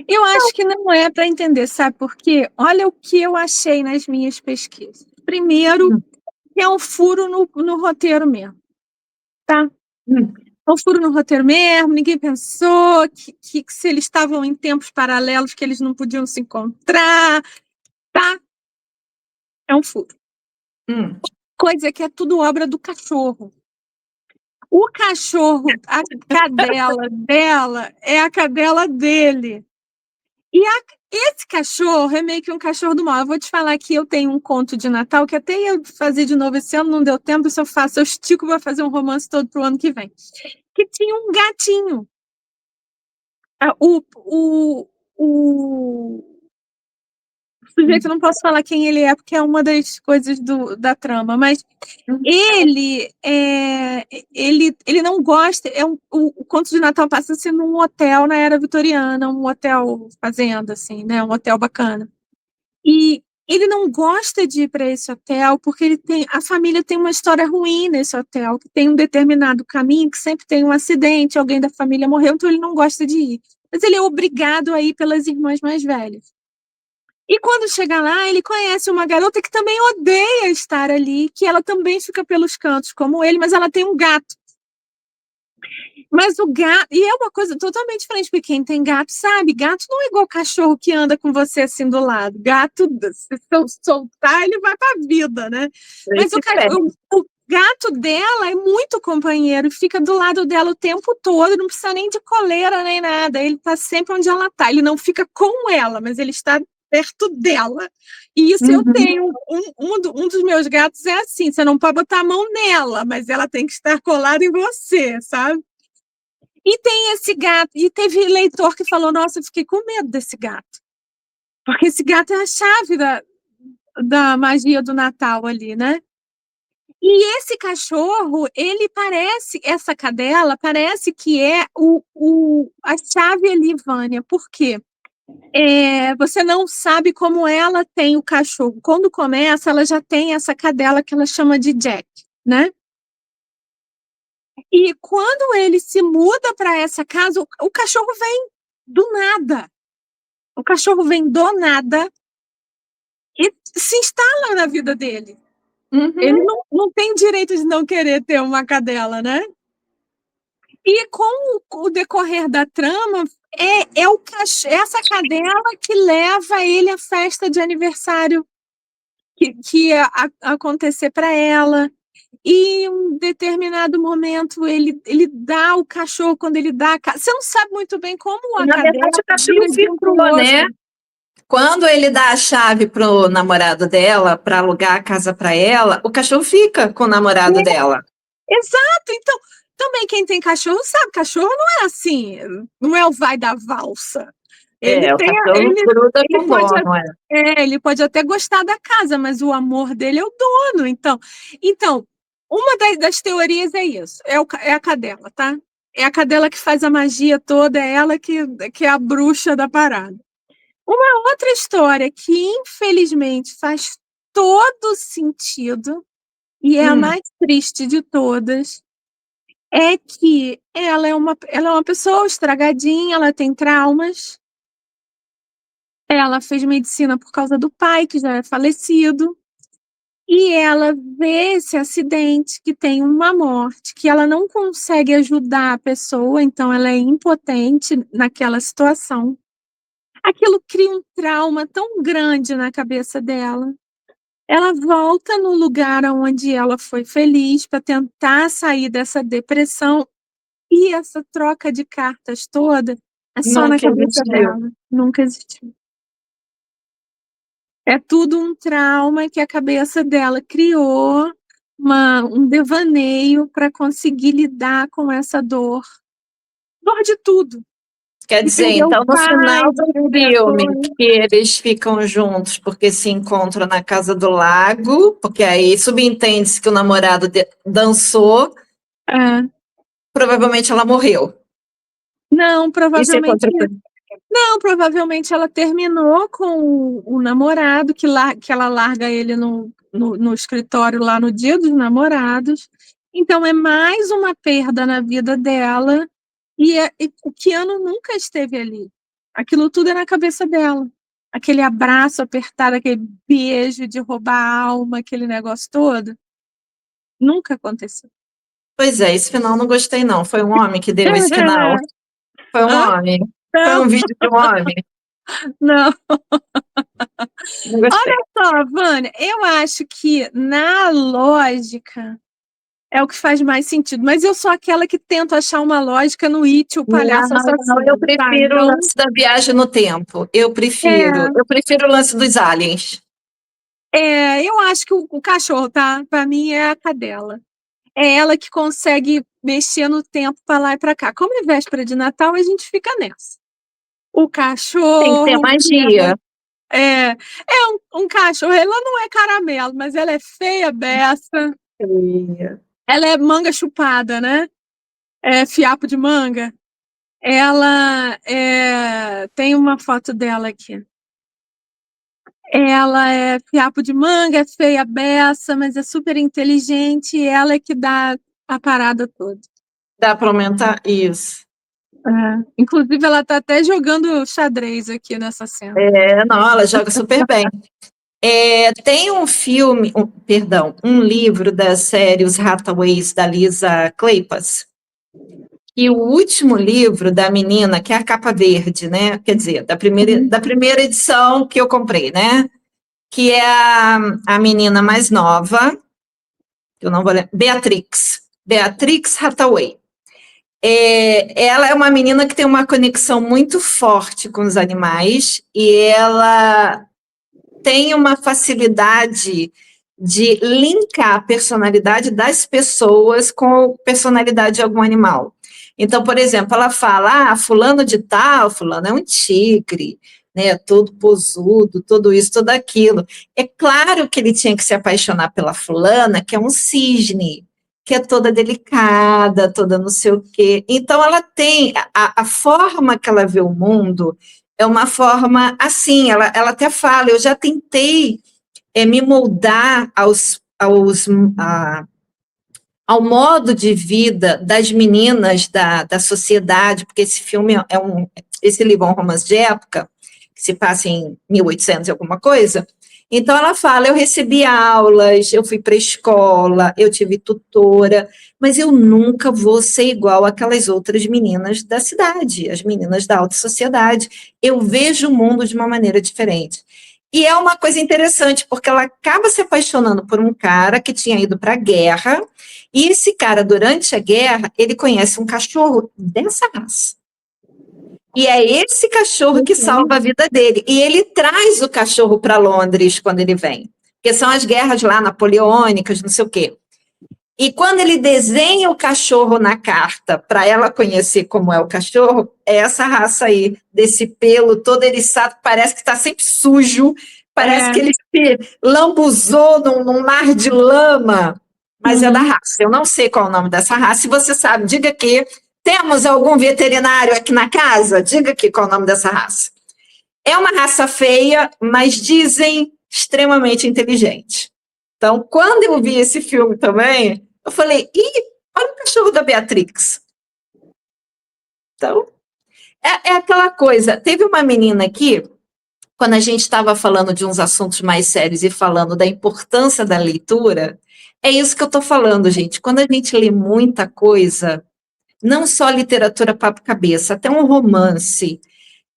eu acho que não é para entender, sabe por quê? Olha o que eu achei nas minhas pesquisas. Primeiro, que é um furo no roteiro mesmo, tá? É um furo no roteiro mesmo, ninguém pensou que se eles estavam em tempos paralelos, que eles não podiam se encontrar, tá? É um furo. Coisa que é tudo obra do cachorro. O cachorro, a cadela dela é a cadela dele. E esse cachorro é meio que um cachorro do mal. Eu vou te falar que eu tenho um conto de Natal que até ia fazer de novo esse ano, não deu tempo, se eu faço, eu estico para fazer um romance todo pro ano que vem. Que tinha um gatinho. O sujeito, eu não posso falar quem ele é, porque é uma das coisas da trama, mas ele não gosta. O conto de Natal passa-se num hotel na era vitoriana, um hotel fazenda, assim, né? Um hotel bacana. E ele não gosta de ir para esse hotel porque a família tem uma história ruim nesse hotel, que tem um determinado caminho que sempre tem um acidente, alguém da família morreu, então ele não gosta de ir. Mas ele é obrigado a ir pelas irmãs mais velhas. E quando chega lá, ele conhece uma garota que também odeia estar ali, que ela também fica pelos cantos, como ele, mas ela tem um gato. Mas o gato, e é uma coisa totalmente diferente, porque quem tem gato sabe, gato não é igual cachorro que anda com você assim do lado. Gato, se soltar, ele vai pra vida, né? Mas o gato dela é muito companheiro, fica do lado dela o tempo todo, não precisa nem de coleira nem nada. Ele tá sempre onde ela tá. Ele não fica com ela, mas ele está perto dela. E isso eu tenho. Um dos meus gatos é assim: você não pode botar a mão nela, mas ela tem que estar colada em você, sabe? E tem esse gato, e teve leitor que falou: nossa, eu fiquei com medo desse gato. Porque esse gato é a chave da magia do Natal ali, né? E esse cachorro, essa cadela, parece que é a chave ali, Vânia. Por quê? Você não sabe como ela tem o cachorro. Quando começa, ela já tem essa cadela que ela chama de Jack, né? E quando ele se muda para essa casa, o cachorro vem do nada. O cachorro vem do nada e se instala na vida dele. Ele não tem direito de não querer ter uma cadela, né? E com o decorrer da trama, essa cadela que leva ele à festa de aniversário que ia acontecer para ela. E em um determinado momento ele dá o cachorro, quando ele dá a você não sabe muito bem como a Na cadela verdade, o vira cachorro de um pro ficou, né? outro. Quando ele dá a chave pro namorado dela, para alugar a casa para ela, o cachorro fica com o namorado dela. Exato. Então, também quem tem cachorro sabe, cachorro não é assim, não é o vai da valsa. O cachorro gruda com o dono, Ele pode até gostar da casa, mas o amor dele é o dono. Então uma das teorias é isso, é a cadela, tá? É a cadela que faz a magia toda, é ela que é a bruxa da parada. Uma outra história que, infelizmente, faz todo sentido e é a mais triste de todas, é que ela é uma pessoa estragadinha, ela tem traumas, ela fez medicina por causa do pai, que já é falecido, e ela vê esse acidente que tem uma morte, que ela não consegue ajudar a pessoa, então ela é impotente naquela situação. Aquilo cria um trauma tão grande na cabeça dela. Ela volta no lugar onde ela foi feliz para tentar sair dessa depressão, e essa troca de cartas toda é só na Nunca cabeça existiu. dela, nunca existiu. É tudo um trauma que a cabeça dela criou, um devaneio para conseguir lidar com essa dor. Dor de tudo. Quer De dizer, perder o então, no pai, final de do perder a filme, coisa. que eles ficam juntos porque se encontram na casa do lago, porque aí subentende-se que o namorado dançou, É. provavelmente ela morreu. Não, Isso é provavelmente. contra... Não, provavelmente ela terminou com o namorado, que ela larga ele no escritório lá no Dia dos Namorados. Então é mais uma perda na vida dela. E o Keanu nunca esteve ali. Aquilo tudo é na cabeça dela. Aquele abraço apertado, aquele beijo de roubar a alma, aquele negócio todo. Nunca aconteceu. Pois é, esse final não gostei, não. Foi um homem que deu esse final. Foi um Hã? homem. Foi Não, um vídeo de um homem. não. Não gostei. Olha só, Vânia, eu acho que na lógica é o que faz mais sentido, mas eu sou aquela que tento achar uma lógica no It, o Não, palhaço não, eu assassino, tá? prefiro o Então, lance da viagem no tempo. Eu prefiro. é, Eu prefiro o lance dos aliens. eu acho que o cachorro, tá? Pra mim é a cadela. É ela que consegue mexer no tempo pra lá e pra cá. Como é véspera de Natal, a gente fica nessa. O Tem que ter cachorro, magia. é um cachorro, ela não é caramelo, mas ela é feia, beça. Ela é manga chupada, né? É fiapo de manga. Ela tem uma foto dela aqui. Ela é fiapo de manga, é feia, beça, mas é super inteligente e ela é que dá a parada toda. Dá para aumentar isso. Inclusive, ela tá até jogando xadrez aqui nessa cena. Não, ela joga super bem. Tem um filme, perdão, um livro da série Os Hathaways, da Lisa Kleypas, e o último livro da menina, que é a capa verde, né? Quer dizer, da primeira edição que eu comprei, né? Que é a menina mais nova, que eu não vou lembrar, Beatrix Hathaway. Ela é uma menina que tem uma conexão muito forte com os animais e ela tem uma facilidade de linkar a personalidade das pessoas com a personalidade de algum animal. Então, por exemplo, ela fala, fulano de tal, fulano é um tigre, né, todo posudo, tudo isso, tudo aquilo. É claro que ele tinha que se apaixonar pela fulana, que é um cisne, que é toda delicada, toda não sei o quê. Então, ela tem, a forma que ela vê o mundo é uma forma assim, ela até fala, eu já tentei me moldar ao modo de vida das meninas da sociedade, porque esse filme esse livro é um romance de época, que se passa em 1800 e alguma coisa. Então ela fala, eu recebi aulas, eu fui para a escola, eu tive tutora, mas eu nunca vou ser igual aquelas outras meninas da cidade, as meninas da alta sociedade. Eu vejo o mundo de uma maneira diferente. E é uma coisa interessante, porque ela acaba se apaixonando por um cara que tinha ido para a guerra, e esse cara, durante a guerra, ele conhece um cachorro dessa raça. E é esse cachorro que salva a vida dele. E ele traz o cachorro para Londres quando ele vem. Porque são as guerras lá napoleônicas, não sei o quê. E quando ele desenha o cachorro na carta para ela conhecer como é o cachorro, é essa raça aí, desse pelo todo eriçado, parece que está sempre sujo, parece que ele se lambuzou num mar de lama, mas é da raça. Eu não sei qual é o nome dessa raça. Se você sabe, diga aqui. Temos algum veterinário aqui na casa? Diga aqui qual é o nome dessa raça. É uma raça feia, mas dizem extremamente inteligente. Então, quando eu vi esse filme também, eu falei, ih, olha o cachorro da Beatrix. Então, é aquela coisa. Teve uma menina aqui, quando a gente estava falando de uns assuntos mais sérios e falando da importância da leitura, é isso que eu estou falando, gente. Quando a gente lê muita coisa, não só literatura papo-cabeça, até um romance,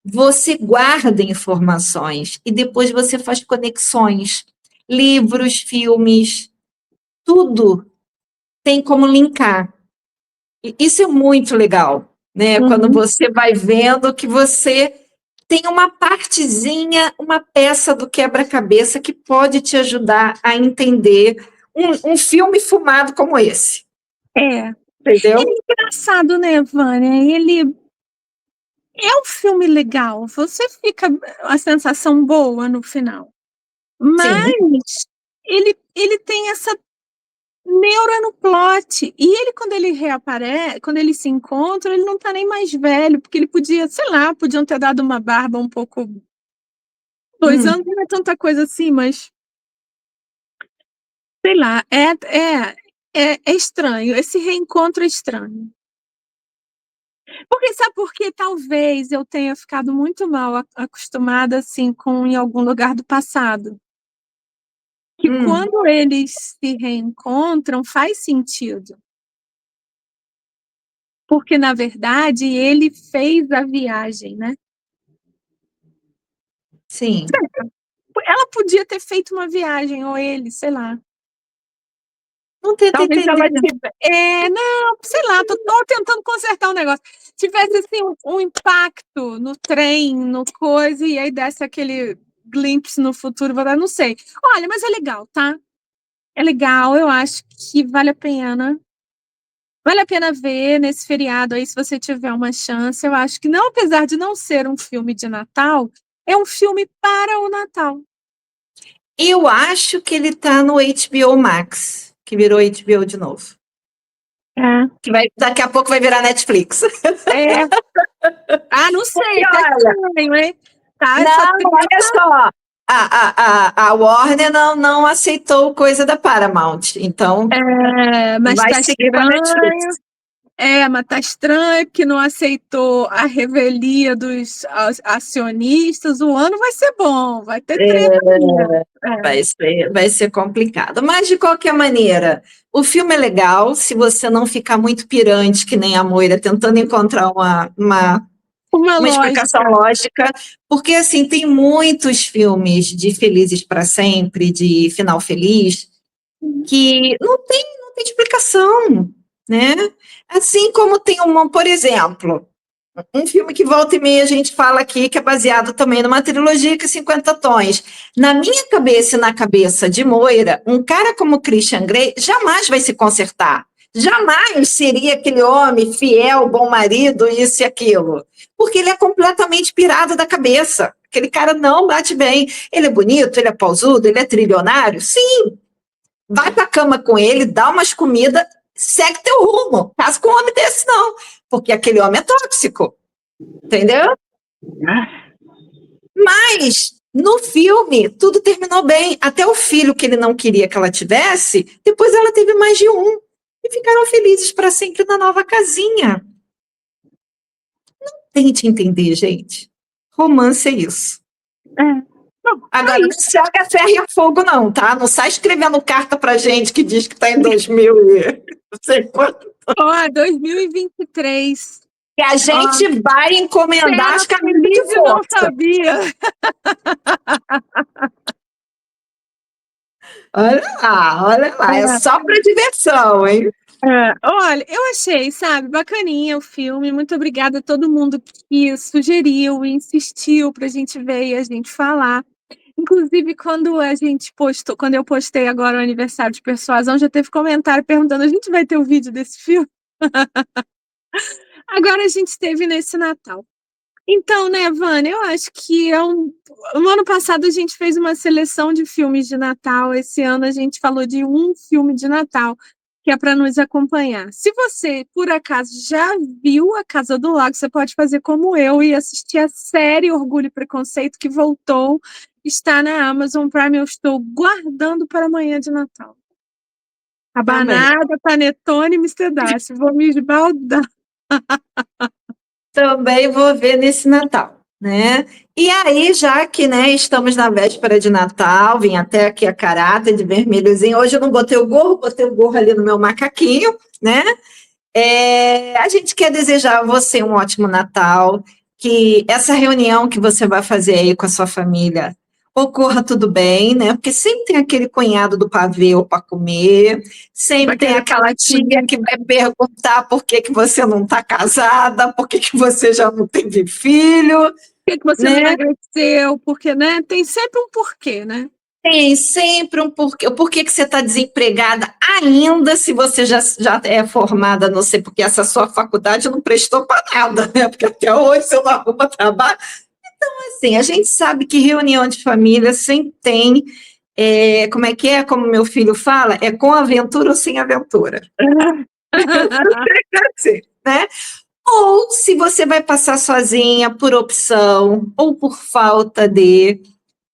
você guarda informações e depois você faz conexões. Livros, filmes, tudo tem como linkar. E isso é muito legal, né? Quando você vai vendo que você tem uma partezinha, uma peça do quebra-cabeça que pode te ajudar a entender um filme fumado como esse. É. Entendeu? Ele é engraçado, né, Vânia? Ele é um filme legal. Você fica a sensação boa no final. Sim. Mas ele tem essa neura no plot. E ele, quando ele reaparece, quando ele se encontra, ele não tá nem mais velho, porque ele podia, sei lá, podiam ter dado uma barba um pouco. 2 anos não é tanta coisa assim, mas sei lá, é estranho. Esse reencontro é estranho. Porque sabe por quê? Talvez eu tenha ficado muito mal acostumada assim com Em Algum Lugar do Passado. Que quando eles se reencontram faz sentido. Porque, na verdade, ele fez a viagem, né? Sim. Ela podia ter feito uma viagem, ou ele, sei lá. Não tenta Talvez ela entender. tivesse. Não, sei lá, tô tentando consertar um negócio. Tivesse assim um impacto no trem, no coisa, e aí desse aquele glimpse no futuro, não sei. Olha, mas é legal, tá? É legal, eu acho que vale a pena. Vale a pena ver nesse feriado aí, se você tiver uma chance. Eu acho que não, apesar de não ser um filme de Natal, é um filme para o Natal. Eu acho que ele tá no HBO Max, que virou HBO de novo. Que daqui a pouco vai virar Netflix. Ah, não sei, tá estranho, hein? Tá, não, olha só. A Warner não aceitou coisa da Paramount, então mas vai tá seguir com a Netflix. Mas tá estranho que não aceitou a revelia dos acionistas. O ano vai ser bom, vai ter treta. Vai ser complicado. Mas, de qualquer maneira, o filme é legal, se você não ficar muito pirante, que nem a Moira, tentando encontrar uma explicação lógica, porque, assim, tem muitos filmes de Felizes para Sempre, de final feliz, que não tem explicação, né? Assim como tem por exemplo, um filme que volta e meia a gente fala aqui, que é baseado também numa trilogia que é 50 Tons. Na minha cabeça e na cabeça de Moira, um cara como Christian Grey jamais vai se consertar. Jamais seria aquele homem fiel, bom marido, isso e aquilo. Porque ele é completamente pirado da cabeça. Aquele cara não bate bem. Ele é bonito, ele é pausudo, ele é trilionário? Sim. Vai pra cama com ele, dá umas comidas, segue teu rumo. Casa com um homem desse, não. Porque aquele homem é tóxico. Entendeu? Mas, no filme, tudo terminou bem. Até o filho que ele não queria que ela tivesse, depois ela teve mais de um. E ficaram felizes para sempre na nova casinha. Não tente entender, gente. Romance é isso. Agora, não se joga ferro e fogo, não, tá? Não sai escrevendo carta pra gente que diz que tá em 2000 e não sei quanto. 2023. E a gente vai encomendar as camisas de força. Eu não sabia. Olha lá, é só para diversão, hein? Olha, eu achei, sabe, bacaninha o filme. Muito obrigada a todo mundo que sugeriu e insistiu para a gente ver e a gente falar. Inclusive, quando eu postei agora o aniversário de Persuasão, já teve comentário perguntando: a gente vai ter o vídeo desse filme? Agora a gente teve nesse Natal. Então, né, Vânia, eu acho que no ano passado a gente fez uma seleção de filmes de Natal, esse ano a gente falou de um filme de Natal. que é para nos acompanhar. Se você, por acaso, já viu A Casa do Lago, você pode fazer como eu e assistir a série Orgulho e Preconceito, que voltou, está na Amazon Prime. Eu estou guardando para amanhã de Natal. Também. Rabanada, panetone e Mr. Darcy. Vou me esbaldar. Também vou ver nesse Natal, né? E aí, já que, né, estamos na véspera de Natal, vim até aqui a caráter de vermelhozinho. Hoje eu não botei o gorro ali no meu macaquinho, né? A gente quer desejar a você um ótimo Natal, que essa reunião que você vai fazer aí com a sua família ocorra tudo bem, né? Porque sempre tem aquele cunhado do pavê para comer, sempre tem aquela tia que vai perguntar por que você não está casada, por que você já não teve filho. Por que você não emagreceu? Porque, né? Tem sempre um porquê, né? Tem sempre um porquê. O porquê que você está desempregada ainda, se você já é formada, não sei, porque essa sua faculdade não prestou para nada, né? Porque até hoje você não arruma trabalho. Então, assim, a gente sabe que reunião de família sempre tem, como é que é? Como meu filho fala, é com aventura ou sem aventura. Assim, né? Ou se você vai passar sozinha por opção ou por falta de...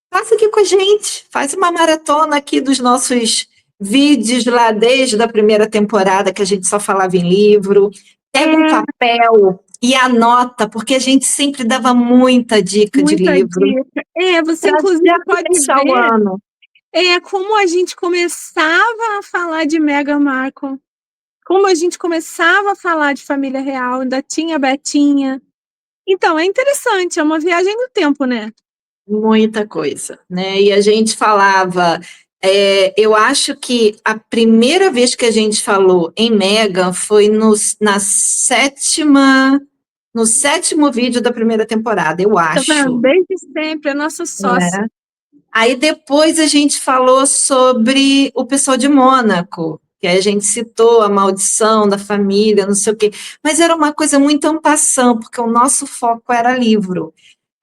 Passa aqui com a gente, faz uma maratona aqui dos nossos vídeos lá desde a primeira temporada, que a gente só falava em livro. Pega um papel e anota, porque a gente sempre dava muita dica de livro. Dica. Você inclusive pode ver o ano. Como a gente começava a falar de Meghan Markle, como a gente começava a falar de família real, ainda tinha Betinha. Então, é interessante, é uma viagem no tempo, né? Muita coisa, né? E a gente falava, eu acho que a primeira vez que a gente falou em Meghan foi no sétimo vídeo da primeira temporada, eu acho. Desde sempre, a nossa sócia. Aí depois a gente falou sobre o pessoal de Mônaco, que a gente citou a maldição da família, não sei o quê, mas era uma coisa muito en passant, porque o nosso foco era livro.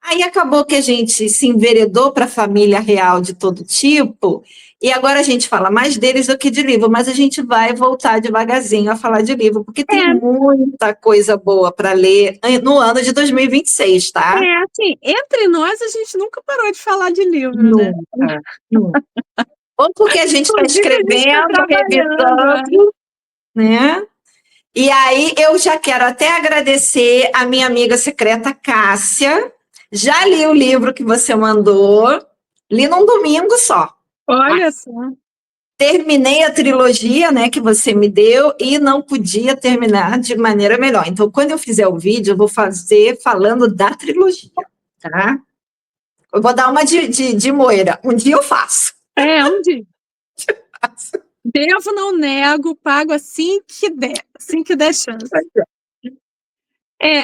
Aí acabou que a gente se enveredou para a família real de todo tipo, e agora a gente fala mais deles do que de livro, mas a gente vai voltar devagarzinho a falar de livro, porque tem muita coisa boa para ler no ano de 2026, tá? Assim, entre nós a gente nunca parou de falar de livro, nunca, Nunca. Ou porque a gente está escrevendo, revisando, né? E aí eu já quero até agradecer a minha amiga secreta Cássia. Já li o livro que você mandou, li num domingo só. Olha só. Terminei a trilogia, né, que você me deu e não podia terminar de maneira melhor. Então, quando eu fizer o vídeo, eu vou fazer falando da trilogia, tá? Eu vou dar uma de Moira. Um dia eu faço. Um dia. Devo, não nego, pago assim que der chance.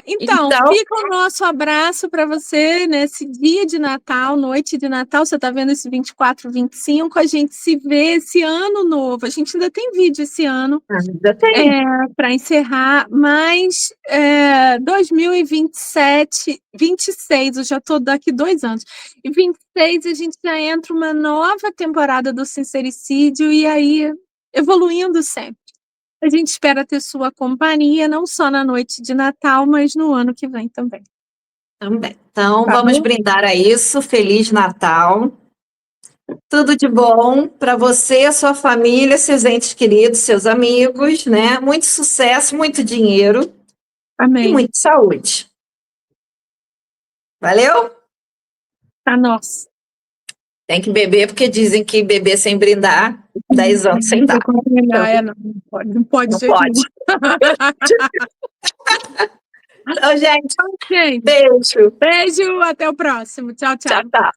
Então, fica o nosso abraço para você nesse dia de Natal, noite de Natal. Você está vendo esse 24, 25. A gente se vê esse ano novo. A gente ainda tem vídeo esse ano para encerrar, mas 2027, 26, eu já estou daqui 2 anos. E 26 a gente já entra uma nova temporada do Sincericídio e aí evoluindo sempre. A gente espera ter sua companhia, não só na noite de Natal, mas no ano que vem também. Também. Então, vamos brindar a isso. Feliz Natal. Tudo de bom para você, a sua família, seus entes queridos, seus amigos, né? Muito sucesso, muito dinheiro. Amém. E muita saúde. Valeu? Tá nossa. Tem que beber, porque dizem que beber sem brindar, 10 anos sem dar. Não pode. Não pode. Então, gente, beijo. Beijo, até o próximo. Tchau, tchau. Tchau, tchau.